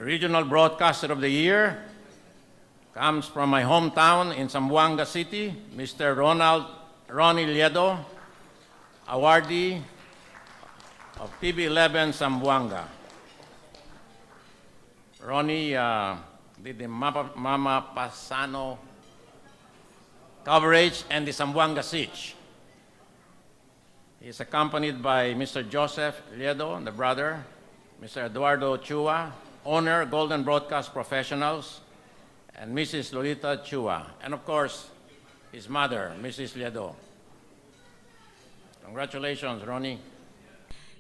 Regional Broadcaster of the Year comes from my hometown in Zamboanga City, Mr. Ronnie Lledo, awardee of TV11 Zamboanga. Ronnie did the Mama Pasano coverage and the Zamboanga Siege. He is accompanied by Mr. Joseph Lledo, the brother, Mr. Eduardo Chua, owner, Golden Broadcast Professionals, and Mrs. Lolita Chua, and of course, his mother, Mrs. Lledo. Congratulations, Ronnie.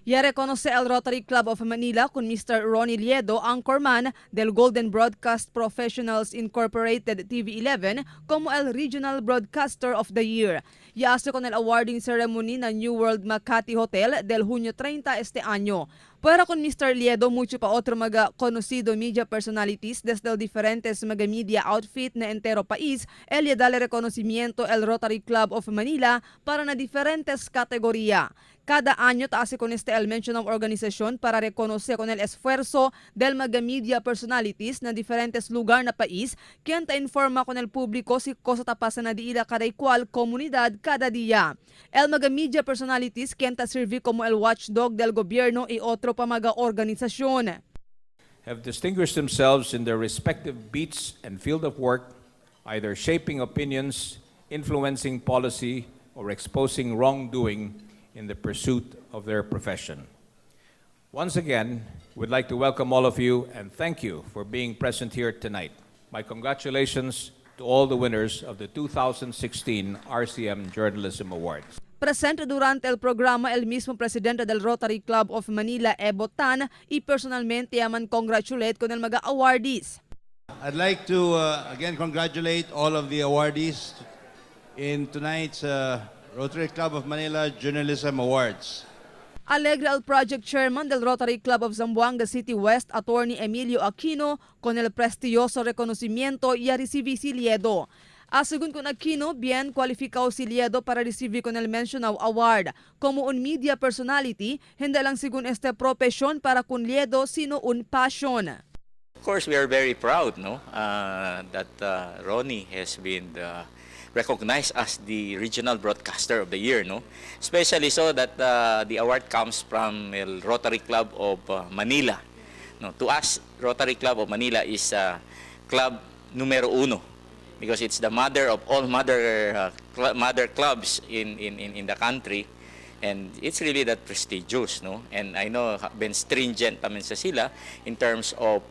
Ya reconoce el Rotary Club of Manila con Mr. Ronnie Lledo, anchorman del Golden Broadcast Professionals Incorporated TV11 como el Regional Broadcaster of the Year. Ya hace con el awarding ceremony ng New World Makati Hotel del Junio 30 este año. Pero con Mr. Lledo, mucho pa otro mga conocido media personalities desde el diferentes mga media outfit na entero país, el ya dale reconocimiento el Rotary Club of Manila para na diferentes kategoría. Cada año taase con este el mencionado organisasyon para reconocer con el esfuerzo del mga media personalities na diferentes lugar na país, quien ta informa con el público si cosa tapasan na diila kada igual komunidad cada día. El mga media personalities quien ta sirvi como el watchdog del gobierno y otro pa mga organisasyon. Have distinguished themselves in their respective beats and field of work, either shaping opinions, influencing policy, or exposing wrongdoing in the pursuit of their profession. Once again, we'd like to welcome all of you and thank you for being present here tonight. My congratulations to all the winners of the 2016 RCM Journalism Awards. Presente durante el programa el mismo presidente del Rotary Club of Manila, Ebo Tan, y personalmente yaman congratulate con el mga awardees. I'd like to again congratulate all of the awardees in tonight's Rotary Club of Manila Journalism Awards. Alegre el project chairman del Rotary Club of Zamboanga City West, Attorney Emilio Aquino, con el prestigioso reconocimiento y a recibir si Lledo. Según con Aquino, bien cualificado si Lledo para recibir con el mencionado award. Como un media personality, hindi lang según este profesyon para con Lledo, sino un passion. Of course, we are very proud, no, that Ronnie has been recognized as the Regional Broadcaster of the Year, no, especially so that the award comes from the Rotary Club of Manila. No, to us, Rotary Club of Manila is club numero uno because it's the mother of all mother clubs in the country. And it's really that prestigious, no? And I know been stringent naman sa sila in terms of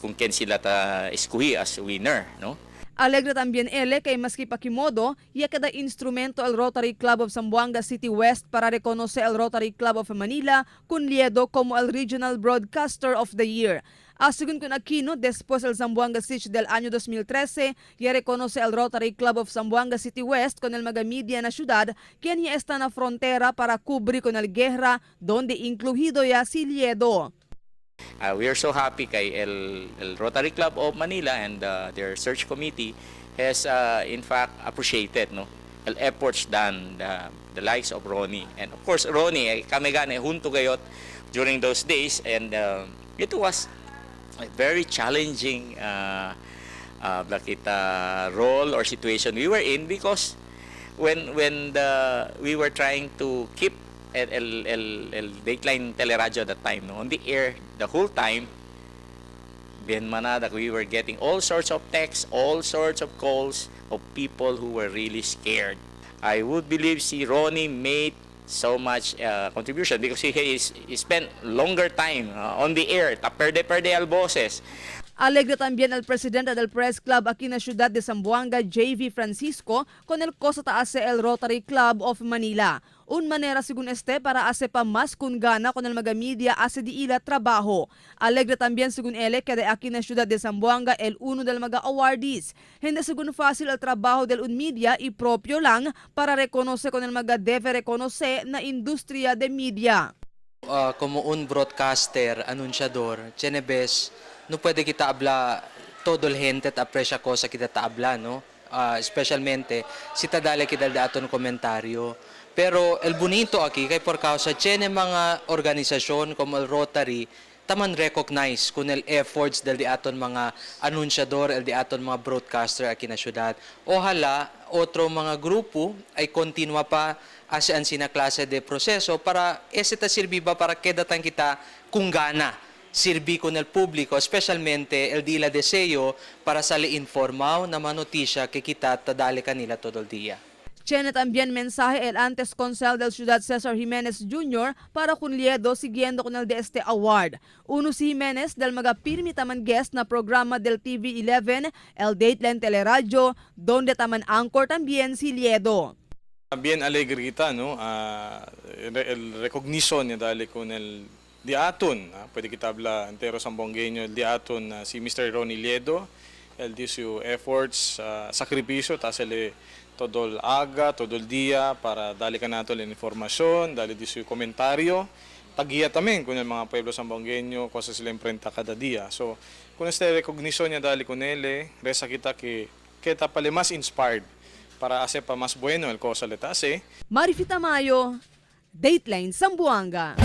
kung ken sila ta eskuhi as winner, no? Alegre también ele kay maski pakimodo, ya kada instrumento el Rotary Club of Zamboanga City West para reconocer el Rotary Club of Manila con Lledo como el Regional Broadcaster of the Year. Según con Aquino, después el Zamboanga Siege del año 2013, ya reconoce el Rotary Club of Zamboanga City West con el mga media na ciudad, quien ya está na frontera para cubrir con el guerra, donde incluido ya si Lledo. We are so happy kay el Rotary Club of Manila and their search committee has in fact appreciated, no, el efforts done the likes of Ronnie. And of course, Ronnie, kami gani hunto gayot during those days, and it was a very challenging role or situation we were in because when we were trying to keep el Dateline Teleradyo at that time, no, on the air the whole time, bien manada, we were getting all sorts of texts, all sorts of calls of people who were really scared. I would believe si Ronnie made so much contribution because he spent longer time on the air, perde al boses. Alegre también el presidente del Press Club aquí na ciudad de Zamboanga, J.V. Francisco, con el cosa taase el Rotary Club of Manila. Un manera según este para hace pa mas kun gana con el mga media hace di ila trabajo. Alegre también según ele que de aquí na ciudad de Zamboanga el uno del mga awardees. Hindi según fácil el trabajo del un media y propio lang para reconoce con el mga debe reconoce na industriya de media. Como un broadcaster, anunciador, chenebes, no puede kita habla todo el gente at aprecia cosa kita habla, no? Especialmente si tadale kita daton komentaryo. Pero el bonito aquí kay por causa tiene mga organisasyon como el Rotary taman recognize kung el efforts del di aton mga anunciador, el di aton mga broadcaster aquí na syudad. Ojalá otro mga grupo ay continua pa asian sina klase de proseso para esita sirbiba para kedatan kita kung gana sirbi con el público, especialmente el dila deseo para sali informaw na manotisya que kita tadali kanila todo el día. Tiene también mensaje el antes consel del Ciudad Cesar Jimenez Jr. para con Lledo siguiendo con el de este award. Uno si Jimenez del magapirmi taman guest na programa del TV11, el Dateline Teleradio, donde taman anchor también si Lledo. Bien alegre kita, no? El recognition niya dali con el diaton. Pwede kita habla entero sambongueño, el diaton si Mr. Ronnie Lledo, el di su efforts, sakripisyo, tasele todo el aga, todo el día para dali ka nato la informasyon, dali di su komentaryo, tagiya tamen con el mga pueblo sambongueño, cosa sila imprenta kada dia. So, kung este recognition niya dali con ele, resa kita que kita pala mas inspired para hacer pa mas bueno el cosa letase. Marifita Mayo, Dateline Sambuanga.